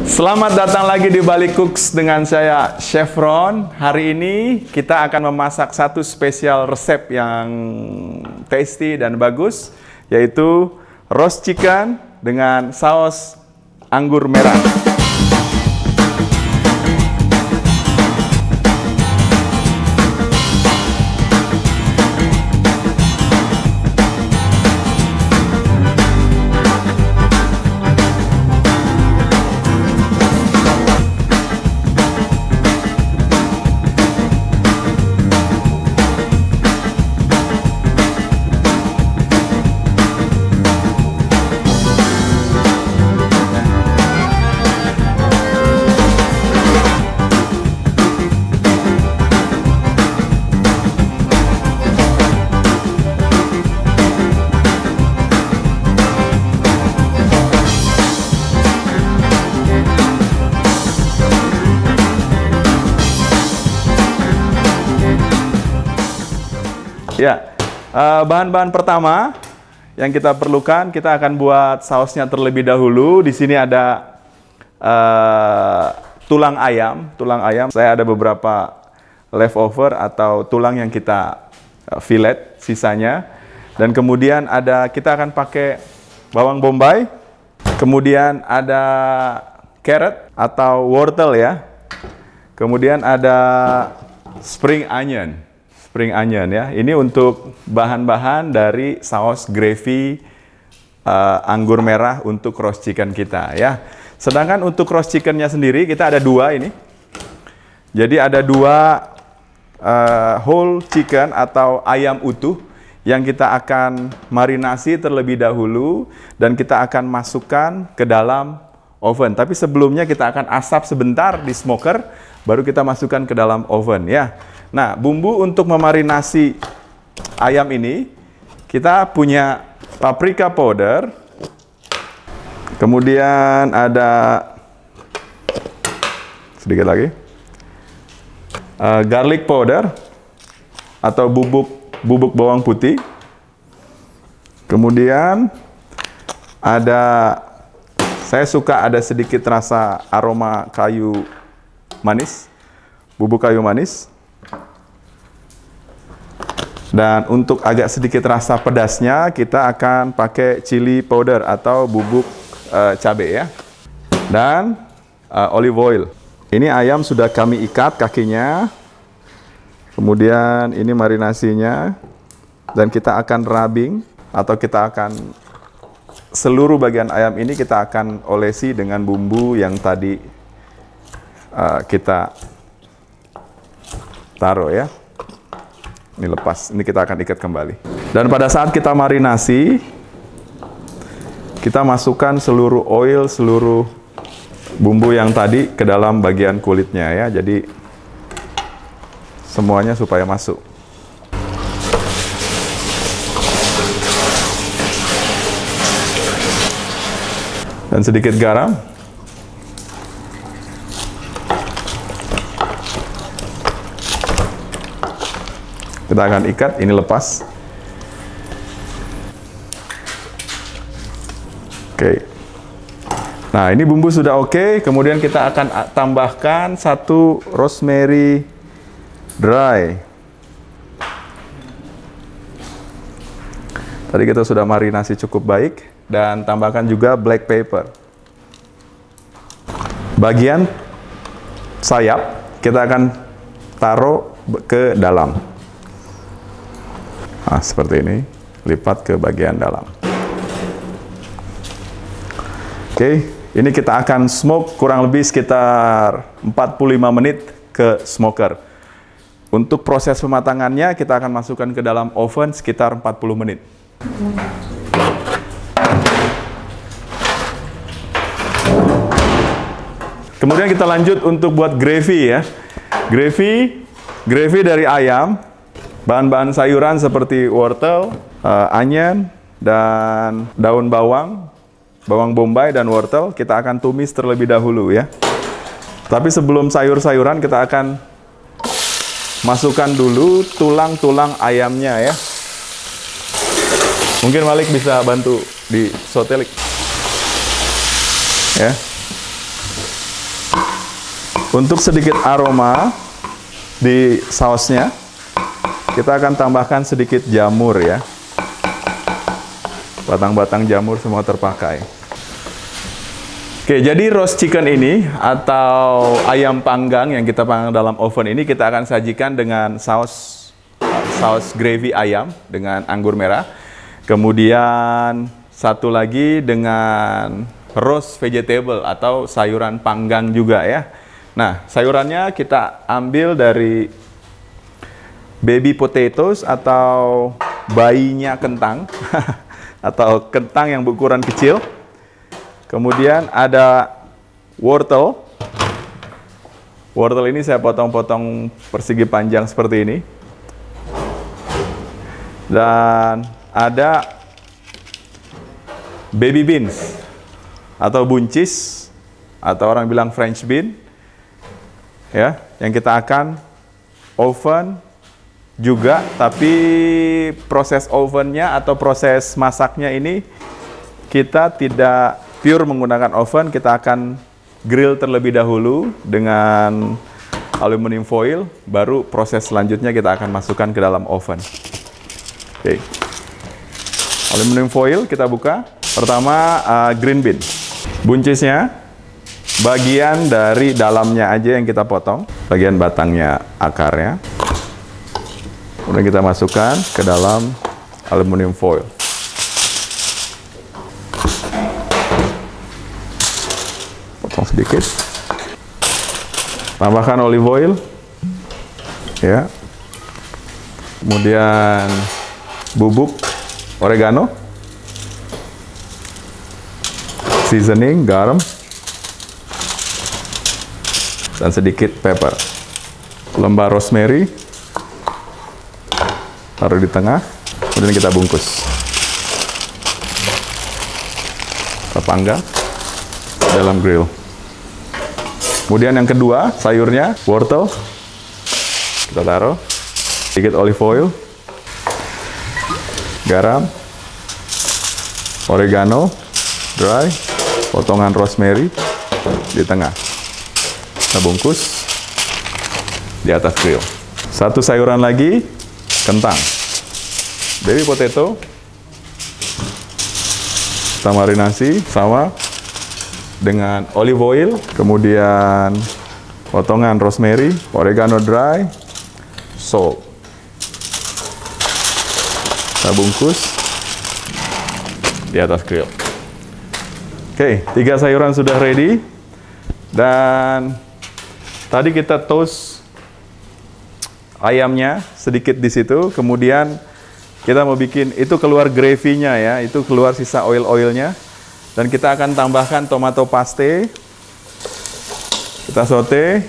Selamat datang lagi di Bali Cooks dengan saya Chef Ron. Hari ini kita akan memasak satu spesial resep yang tasty dan bagus, yaitu roast chicken dengan saus anggur merah. Ya, bahan-bahan pertama yang kita perlukan, kita akan buat sausnya terlebih dahulu. Di sini ada tulang ayam. Saya ada beberapa leftover atau tulang yang kita fillet sisanya. Dan kemudian kita akan pakai bawang bombay. Kemudian ada carrot atau wortel ya. Kemudian ada spring onion ya. Ini untuk bahan-bahan dari saus gravy anggur merah untuk roast chicken kita ya. Sedangkan untuk roast chickennya sendiri kita ada dua ini. Jadi ada dua whole chicken atau ayam utuh yang kita akan marinasi terlebih dahulu dan kita akan masukkan ke dalam oven. Tapi sebelumnya kita akan asap sebentar di smoker, baru kita masukkan ke dalam oven ya. Nah, bumbu untuk memarinasi ayam ini, kita punya paprika powder, kemudian ada sedikit lagi garlic powder atau bubuk bawang putih, kemudian saya suka ada sedikit rasa aroma kayu manis, bubuk kayu manis. Dan untuk agak sedikit rasa pedasnya, kita akan pakai chili powder atau bubuk cabai ya. Dan olive oil. Ini ayam sudah kami ikat kakinya. Kemudian ini marinasinya. Dan kita akan rubbing atau kita akan seluruh bagian ayam ini kita akan olesi dengan bumbu yang tadi kita taruh ya. Ini lepas, ini kita akan ikat kembali. Dan pada saat kita marinasi, kita masukkan seluruh oil, seluruh bumbu yang tadi ke dalam bagian kulitnya ya. Jadi semuanya supaya masuk. Dan sedikit garam. Kita akan ikat, ini lepas. Oke. Nah, ini bumbu sudah oke. Kemudian kita akan tambahkan satu rosemary dry. Tadi kita sudah marinasi cukup baik. Dan tambahkan juga black pepper. Bagian sayap kita akan taruh ke dalam. Nah, seperti ini, lipat ke bagian dalam. Oke, ini kita akan smoke kurang lebih sekitar 45 menit ke smoker. Untuk proses pematangannya, kita akan masukkan ke dalam oven sekitar 40 menit. Kemudian kita lanjut untuk buat gravy ya. Gravy dari ayam. Bahan-bahan sayuran seperti wortel, onion, dan daun bawang bombay dan wortel kita akan tumis terlebih dahulu ya. Tapi sebelum sayur-sayuran kita akan masukkan dulu tulang-tulang ayamnya ya. Mungkin Malik bisa bantu di sotelik ya. Untuk sedikit aroma di sausnya, kita akan tambahkan sedikit jamur ya. Batang-batang jamur semua terpakai. Oke, jadi roast chicken ini atau ayam panggang yang kita panggang dalam oven ini kita akan sajikan dengan saus gravy ayam dengan anggur merah. Kemudian satu lagi dengan roast vegetable atau sayuran panggang juga ya. Nah, sayurannya kita ambil dari baby potatoes atau bayinya kentang atau kentang yang berukuran kecil. Kemudian ada wortel. Wortel ini saya potong-potong persegi panjang seperti ini. Dan ada baby beans atau buncis atau orang bilang French bean. Ya, yang kita akan oven juga, tapi proses ovennya atau proses masaknya ini kita tidak pure menggunakan oven, kita akan grill terlebih dahulu dengan aluminium foil, baru proses selanjutnya kita akan masukkan ke dalam oven. Oke. Aluminium foil kita buka. Pertama green bean. Buncisnya bagian dari dalamnya aja yang kita potong, bagian batangnya, akarnya. Kemudian kita masukkan ke dalam aluminium foil. Sedikit, tambahkan olive oil ya, kemudian bubuk oregano, seasoning, garam, dan sedikit pepper. Lembar rosemary taruh di tengah, kemudian kita bungkus. Kita panggang dalam grill. Kemudian yang kedua, sayurnya, wortel. Kita taruh. Sedikit olive oil. Garam. Oregano. Dry. Potongan rosemary. Di tengah. Kita bungkus. Di atas grill. Satu sayuran lagi. Kentang. Baby potato. Kita marinasi sama dengan olive oil, kemudian potongan rosemary, oregano dry, salt. Kita bungkus di atas grill. Oke, 3 sayuran sudah ready. Dan tadi kita toast ayamnya sedikit di situ, kemudian kita mau bikin itu keluar gravy-nya ya, itu keluar sisa oil-oilnya. Dan kita akan tambahkan tomato paste. Kita saute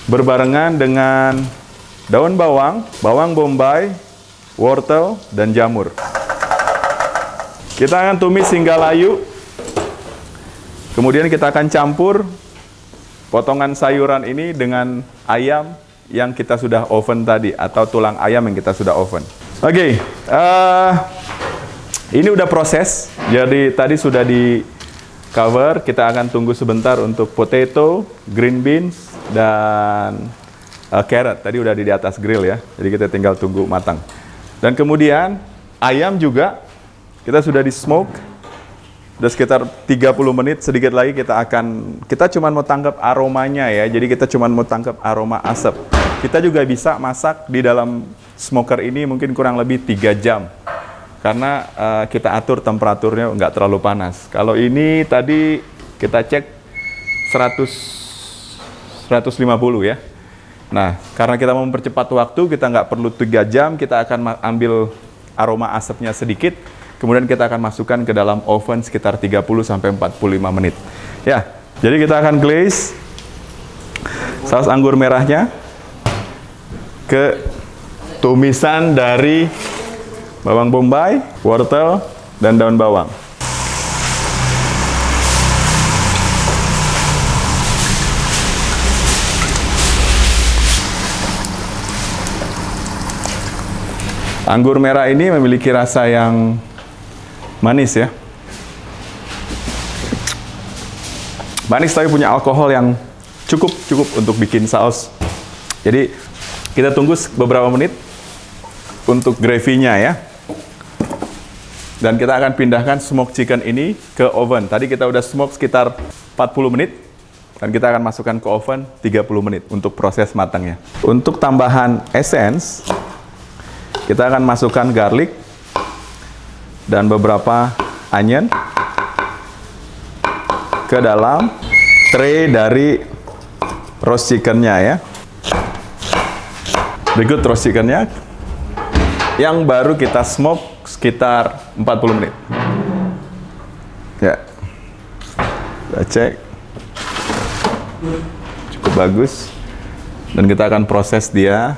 berbarengan dengan daun bawang, bawang bombay, wortel, dan jamur. Kita akan tumis hingga layu. Kemudian kita akan campur potongan sayuran ini dengan ayam yang kita sudah oven tadi, atau tulang ayam yang kita sudah oven. Oke, ini udah proses, jadi tadi sudah di cover, kita akan tunggu sebentar untuk potato, green beans, dan carrot. Tadi udah di atas grill ya, jadi kita tinggal tunggu matang. Dan kemudian ayam juga, kita sudah di smoke, udah sekitar 30 menit, sedikit lagi kita cuma mau tangkap aromanya ya, jadi kita cuma mau tangkap aroma asap. Kita juga bisa masak di dalam smoker ini mungkin kurang lebih 3 jam. Karena kita atur temperaturnya nggak terlalu panas. Kalau ini tadi kita cek 150 ya. Nah, karena kita mau mempercepat waktu, kita nggak perlu 3 jam, kita akan ambil aroma asapnya sedikit, kemudian kita akan masukkan ke dalam oven sekitar 30-45 menit. Ya, jadi kita akan glaze saus anggur merahnya ke tumisan dari bawang bombay, wortel, dan daun bawang. Anggur merah ini memiliki rasa yang manis ya. Manis tapi punya alkohol yang cukup untuk bikin saus. Jadi kita tunggu beberapa menit untuk gravy-nya ya. Dan kita akan pindahkan smoked chicken ini ke oven. Tadi kita udah smoke sekitar 40 menit. Dan kita akan masukkan ke oven 30 menit untuk proses matangnya. Untuk tambahan essence, kita akan masukkan garlic dan beberapa onion ke dalam tray dari roast chicken-nya ya. Berikut roast chicken-nya yang baru kita smoke sekitar 40 menit. Ya. Kita cek. Cukup bagus. Dan kita akan proses dia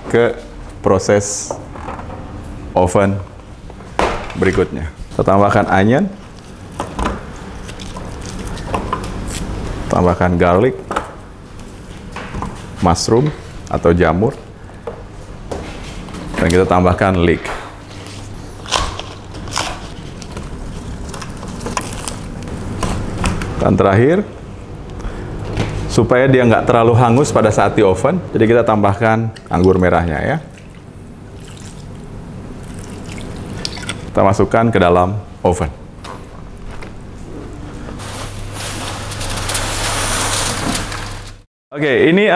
ke proses oven berikutnya. Kita tambahkan onion. Tambahkan garlic, mushroom atau jamur, dan kita tambahkan leek. Dan terakhir, supaya dia nggak terlalu hangus pada saat di oven, jadi kita tambahkan anggur merahnya ya. Kita masukkan ke dalam oven. Oke, ini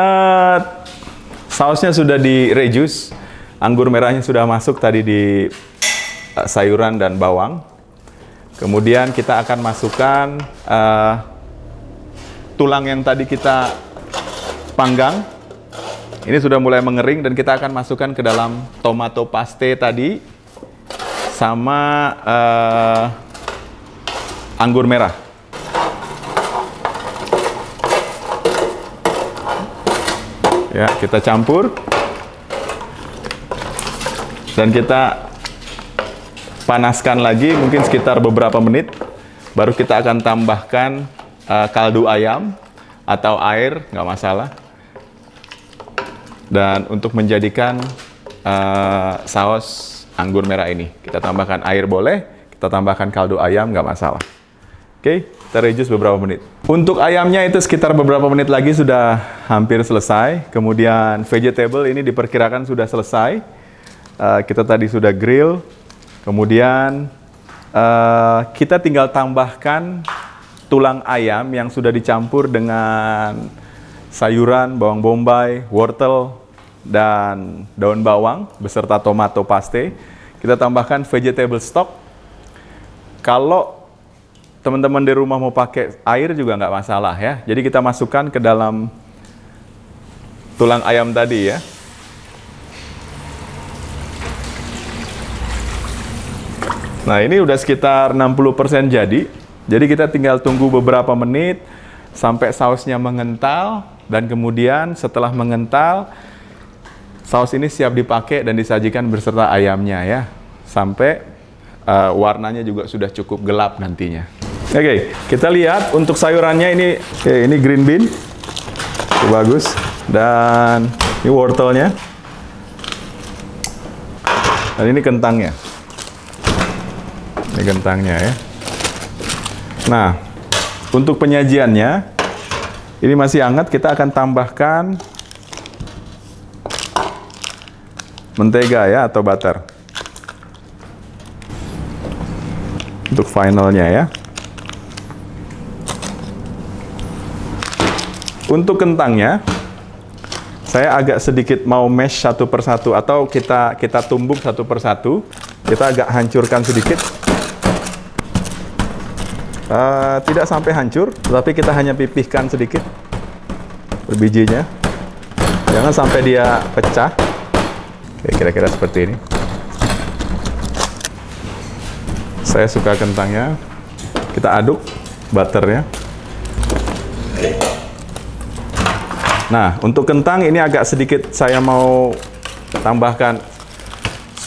sausnya sudah di-reduce. Anggur merahnya sudah masuk tadi di sayuran dan bawang. Kemudian kita akan masukkan tulang yang tadi kita panggang. Ini sudah mulai mengering dan kita akan masukkan ke dalam tomato paste tadi sama anggur merah. Ya, kita campur dan kita panaskan lagi mungkin sekitar beberapa menit. Baru kita akan tambahkan kaldu ayam atau air, nggak masalah. Dan untuk menjadikan saus anggur merah ini, kita tambahkan air boleh, kita tambahkan kaldu ayam, nggak masalah. Oke, kita reduce beberapa menit. Untuk ayamnya itu sekitar beberapa menit lagi sudah hampir selesai. Kemudian vegetable ini diperkirakan sudah selesai. Kita tadi sudah grill. Kemudian kita tinggal tambahkan tulang ayam yang sudah dicampur dengan sayuran, bawang bombay, wortel, dan daun bawang beserta tomato paste. Kita tambahkan vegetable stock. Kalau teman-teman di rumah mau pakai air juga nggak masalah ya. Jadi kita masukkan ke dalam tulang ayam tadi ya. Nah, ini udah sekitar 60% jadi. Jadi kita tinggal tunggu beberapa menit sampai sausnya mengental. Dan kemudian setelah mengental, saus ini siap dipakai dan disajikan beserta ayamnya ya. Sampai warnanya juga sudah cukup gelap nantinya. Oke, kita lihat untuk sayurannya ini green bean. Bagus. Dan ini wortelnya. Dan ini kentangnya. Ini kentangnya ya. Nah, untuk penyajiannya, ini masih hangat, kita akan tambahkan mentega ya, atau butter. Untuk finalnya ya. Untuk kentangnya, saya agak sedikit mau mash satu persatu atau kita tumbuk satu persatu. Kita agak hancurkan sedikit. Tidak sampai hancur, tetapi kita hanya pipihkan sedikit berbijinya. Jangan sampai dia pecah. Oke, kira-kira seperti ini. Saya suka kentangnya. Kita aduk butternya. Nah, untuk kentang ini agak sedikit saya mau tambahkan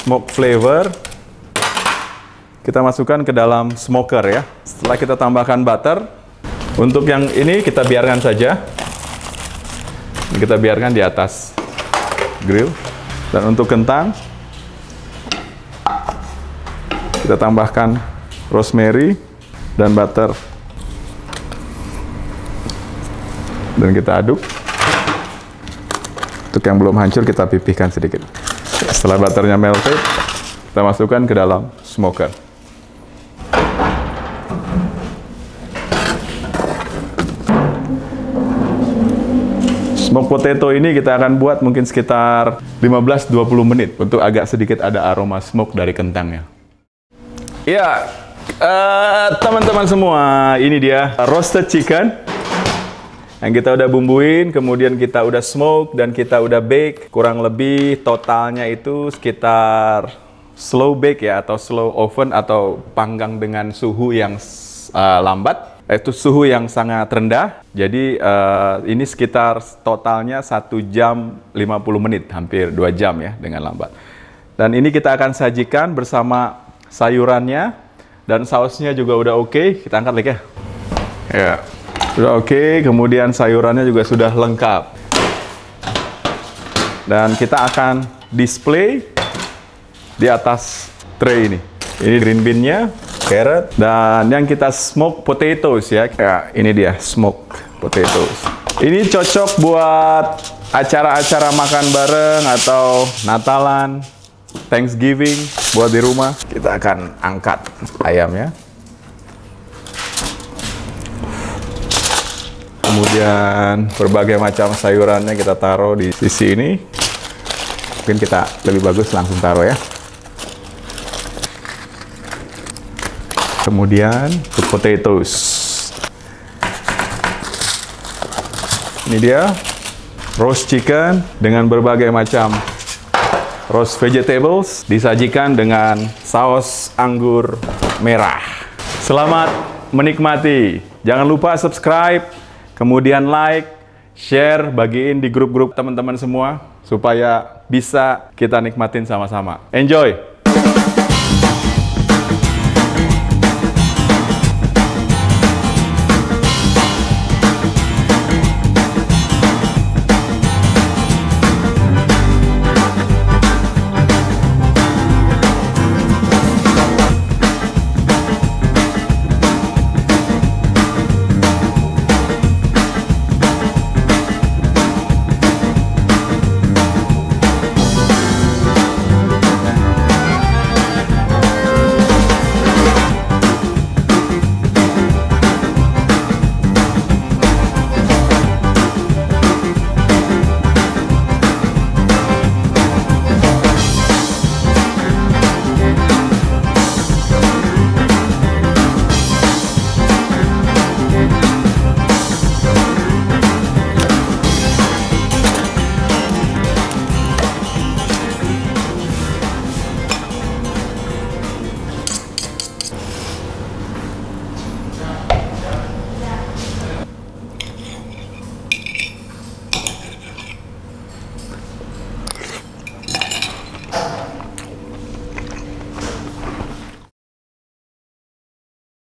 smoke flavor. Kita masukkan ke dalam smoker ya. Setelah kita tambahkan butter, untuk yang ini kita biarkan saja. Kita biarkan di atas grill. Dan untuk kentang, kita tambahkan rosemary dan butter. Dan kita aduk. Untuk yang belum hancur kita pipihkan sedikit. Setelah butternya melted, kita masukkan ke dalam smoker. Smoke potato ini kita akan buat mungkin sekitar 15-20 menit untuk agak sedikit ada aroma smoke dari kentangnya. Ya, teman-teman semua, ini dia roasted chicken yang kita udah bumbuin, kemudian kita udah smoke dan kita udah bake. Kurang lebih totalnya itu sekitar slow bake ya, atau slow oven atau panggang dengan suhu yang lambat. Itu suhu yang sangat rendah. Jadi ini sekitar totalnya 1 jam 50 menit, hampir 2 jam ya dengan lambat. Dan ini kita akan sajikan bersama sayurannya dan sausnya juga udah oke. Kita angkat lagi ya. Ya, udah oke. Kemudian sayurannya juga sudah lengkap. Dan kita akan display di atas tray ini. Ini green bean-nya, carrot, dan yang kita smoke potatoes ya. Ya, ini dia smoke potatoes. Ini cocok buat acara-acara makan bareng atau Natalan, Thanksgiving buat di rumah. Kita akan angkat ayamnya. Kemudian berbagai macam sayurannya kita taruh di sisi ini. Mungkin kita lebih bagus langsung taruh ya. Kemudian the potatoes. Ini dia roast chicken dengan berbagai macam roast vegetables disajikan dengan saus anggur merah. Selamat menikmati. Jangan lupa subscribe, kemudian like, share, bagiin di grup-grup teman-teman semua supaya bisa kita nikmatin sama-sama. Enjoy!